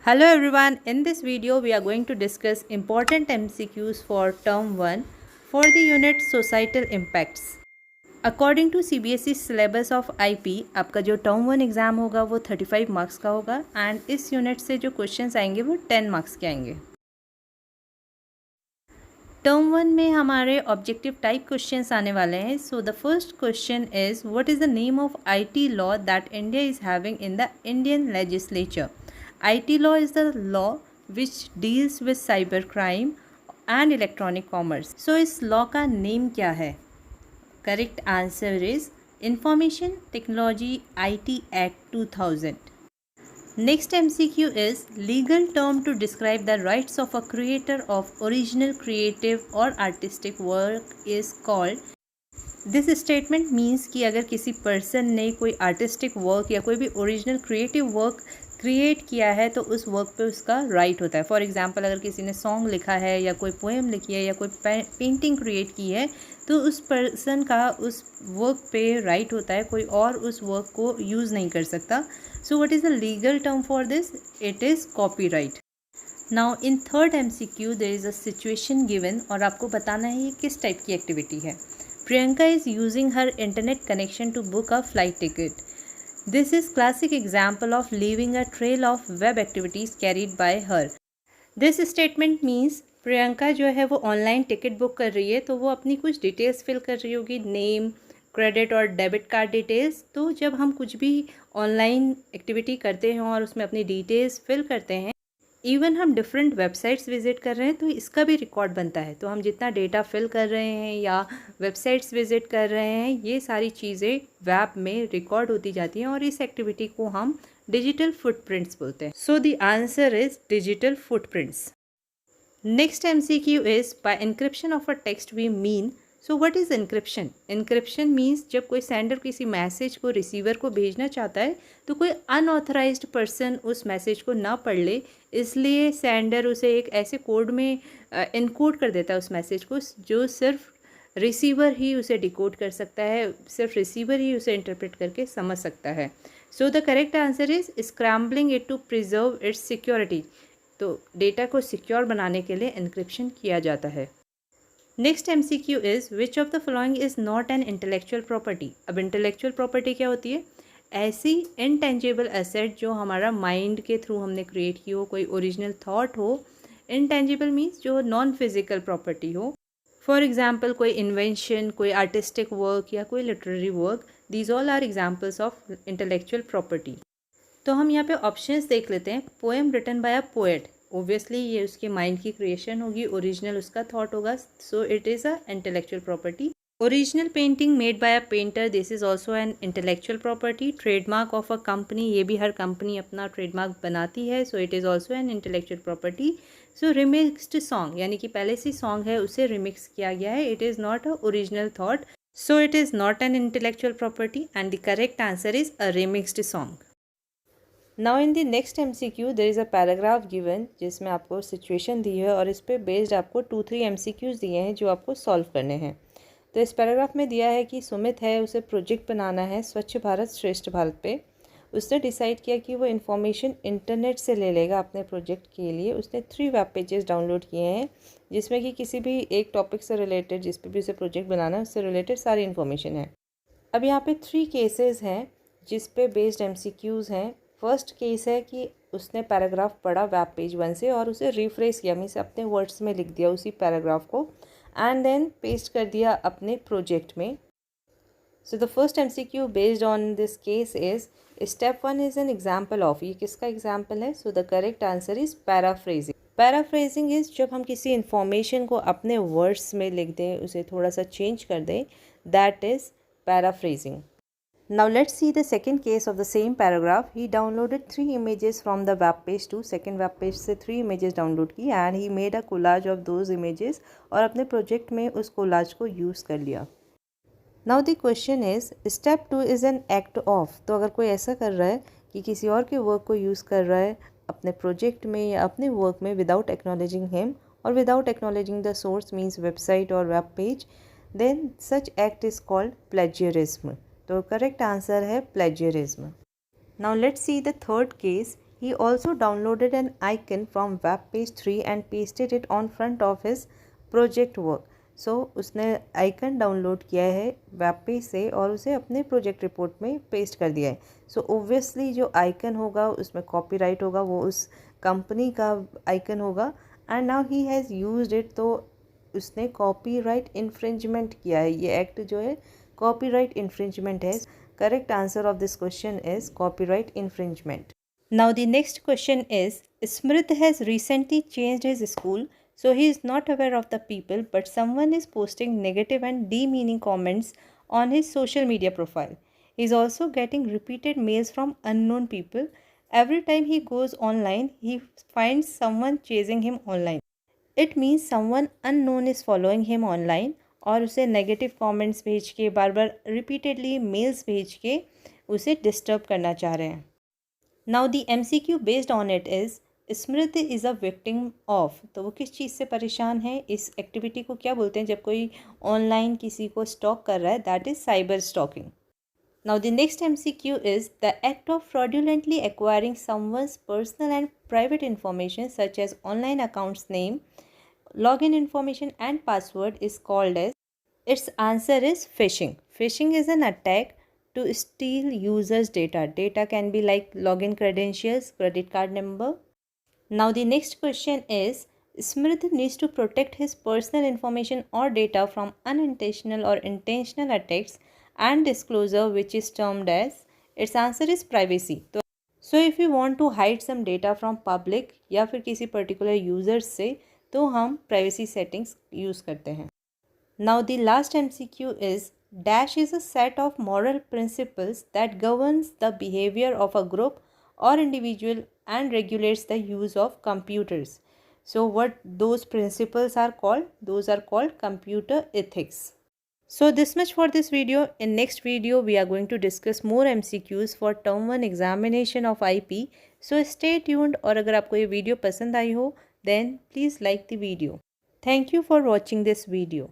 Hello everyone, in this video we are going to discuss important MCQs for term 1 for the unit societal impacts. According to CBSE syllabus of IP, आपका जो term 1 exam होगा वो 35 marks का होगा and इस unit से जो questions आएंगे वो 10 मार्क्स के आएंगे। टर्म 1 में हमारे ऑब्जेक्टिव टाइप क्वेश्चंस आने वाले हैं। So the first question is what is the name of IT law that India is having in the Indian legislature. IT law is the law which deals with cyber crime and electronic commerce. So इस law का name क्या है? Correct answer is Information Technology IT Act 2000. Next MCQ is legal term to describe the rights of a creator of original creative or artistic work is called. This statement means कि अगर किसी person ने कोई artistic work या कोई भी original creative work create किया है तो उस वर्क पे उसका राइट होता है। फॉर एग्जांपल अगर किसी ने सॉन्ग लिखा है या कोई पोएम लिखी है या कोई पेंटिंग क्रिएट की है तो उस पर्सन का उस वर्क पे राइट होता है, कोई और उस वर्क को यूज़ नहीं कर सकता। So what is the legal term for this? It is copyright. Now in third MCQ there is a situation given और आपको बताना है ये किस टाइप की एक्टिविटी है। Priyanka is using her internet connection to book a flight ticket. This is classic example of leaving a trail of web activities carried by her. This statement means Priyanka जो है वो ऑनलाइन टिकट बुक कर रही है तो वो अपनी कुछ डिटेल्स फिल कर रही होगी, नेम, क्रेडिट और डेबिट कार्ड डिटेल्स। तो जब हम कुछ भी ऑनलाइन एक्टिविटी करते हैं और उसमें अपनी डिटेल्स फिल करते हैं, इवन हम डिफरेंट वेबसाइट्स विज़िट कर रहे हैं तो इसका भी रिकॉर्ड बनता है। तो हम जितना डेटा फिल कर रहे हैं या वेबसाइट्स विज़िट कर रहे हैं, ये सारी चीज़ें वेब में रिकॉर्ड होती जाती हैं और इस एक्टिविटी को हम डिजिटल फुटप्रिंट्स बोलते हैं। So the answer is digital footprints. Next MCQ is by encryption of a text we mean. So what is encryption? Encryption means जब कोई सेंडर किसी मैसेज को रिसीवर को भेजना चाहता है तो कोई अनऑथराइज्ड पर्सन उस मैसेज को ना पढ़ ले, इसलिए सेंडर उसे एक ऐसे कोड में इनकोड कर देता है उस मैसेज को जो सिर्फ रिसीवर ही उसे डिकोड कर सकता है, सिर्फ रिसीवर ही उसे इंटरप्रेट करके समझ सकता है। So the correct answer is scrambling it to preserve its security. तो डेटा को सिक्योर बनाने के लिए इंक्रिप्शन किया जाता है। Next MCQ is which of the following is not an intellectual property. अब इंटेलेक्चुअल प्रॉपर्टी क्या होती है? ऐसी इनटेंजिबल एसेट जो हमारा माइंड के थ्रू हमने क्रिएट की हो, कोई ओरिजिनल थॉट हो। इनटेंजिबल मीन्स जो नॉन फिजिकल प्रॉपर्टी हो। फॉर एग्जाम्पल कोई इन्वेंशन, कोई आर्टिस्टिक वर्क या कोई literary work, these all are examples of intellectual property. तो हम यहाँ पे ऑप्शंस देख लेते हैं। Poem written by a poet, obviously ये उसके माइंड की क्रिएशन होगी, ओरिजिनल उसका थॉट होगा, so it is a intellectual property. Original painting made by a painter, this is also an intellectual property. Trademark of a company, ये भी हर company अपना ट्रेडमार्क बनाती है, so it is also an intellectual property. So remixed song, यानी कि पहले से सॉन्ग है उसे रिमिक्स किया गया है, it is not a original thought, so it is not an intellectual property and the correct answer is a remixed song. Now in the next MCQ there is a paragraph given जिसमें आपको situation दी है और इस पे based आपको 2-3 MCQs दिए हैं जो आपको सॉल्व करने हैं। तो इस पैराग्राफ में दिया है कि सुमित है, उसे प्रोजेक्ट बनाना है स्वच्छ भारत श्रेष्ठ भारत पे। उसने डिसाइड किया कि वो इन्फॉर्मेशन इंटरनेट से ले लेगा अपने प्रोजेक्ट के लिए। उसने 3 वेब पेजेस डाउनलोड किए हैं जिसमें कि किसी भी एक टॉपिक से रिलेटेड, जिस पर भी उसे प्रोजेक्ट बनाना है उससे रिलेटेड सारी इन्फॉर्मेशन है। अब यहाँ पे 3 केसेस हैं जिस पे बेस्ड MCQs हैं। फर्स्ट केस है कि उसने पैराग्राफ पढ़ा वेब पेज 1 से और उसे रिफ्रेश किया, मीन्स अपने वर्ड्स में लिख दिया उसी पैराग्राफ को एंड देन पेस्ट कर दिया अपने प्रोजेक्ट में। So the first MCQ based on this case is step 1 is an example of. ये किसका एग्जाम्पल है? So the correct answer is paraphrasing. Paraphrasing is जब हम किसी इन्फॉर्मेशन को अपने वर्ड्स में लिख दें, उसे थोड़ा सा चेंज कर दें, that is paraphrasing. Now let's see the second case of the same paragraph. He downloaded 3 images from the web page to second web page से 3 images download की and he made a collage of those images और अपने project में उस collage को use कर लिया। Now the question is step 2 is an act of। तो अगर कोई ऐसा कर रहा है कि किसी और के work को use कर रहा है अपने project में या अपने work में without acknowledging him और without acknowledging the source means website or web page, then such act is called plagiarism। तो करेक्ट आंसर है plagiarism. Now let's see the third case. He also downloaded an icon from web page 3 and pasted it on front of his project work. So उसने icon download किया है web page से और उसे अपने project report में paste कर दिया है. सो ओब्वियसली जो आइकन होगा उसमें कॉपीराइट होगा, वो उस कंपनी का आइकन होगा and now he has used it. तो उसने कॉपीराइट इन्फ्रिंजमेंट किया है. ये एक्ट जो है कॉपीराइट इन्फ्रिंजमेंट है. Correct answer of this question is copyright infringement. Now the next question is, Smrit has recently changed his school, so he is not aware of the people, but someone is posting negative and demeaning comments on his social media profile. He is also getting repeated mails from unknown people. Every time he goes online, he finds someone chasing him online. It means someone unknown is following him online और उसे negative comments भेज के बार बार repeatedly mails भेज के उसे disturb करना चाह रहे हैं. Now the MCQ based on it is Smriti is a victim of. तो वो किस चीज़ से परेशान है, इस एक्टिविटी को क्या बोलते हैं जब कोई ऑनलाइन किसी को स्टॉक कर रहा है, that is cyber stalking. Now the next MCQ is the act of fraudulently acquiring someone's personal and private information such as online account's name, login information and password is called as. Its answer is phishing. Phishing is an attack to steal users' data. Data can be like login credentials, credit card number. Now the next question is, Smrit needs to protect his personal information or data from unintentional or intentional attacks and disclosure, which is termed as. Its answer is privacy. So if you want to hide some data from public या फिर किसी particular users से, तो हम privacy settings use करते हैं. Now the last MCQ is, dash is a set of moral principles that governs the behavior of a group or individual and regulates the use of computers. So what those principles are called? Those are called computer ethics. So this much for this video. In next video we are going to discuss more MCQs for term 1 examination of IP. So stay tuned. और अगर आपको ये video पसंद आई हो then please like the video. Thank you for watching this video.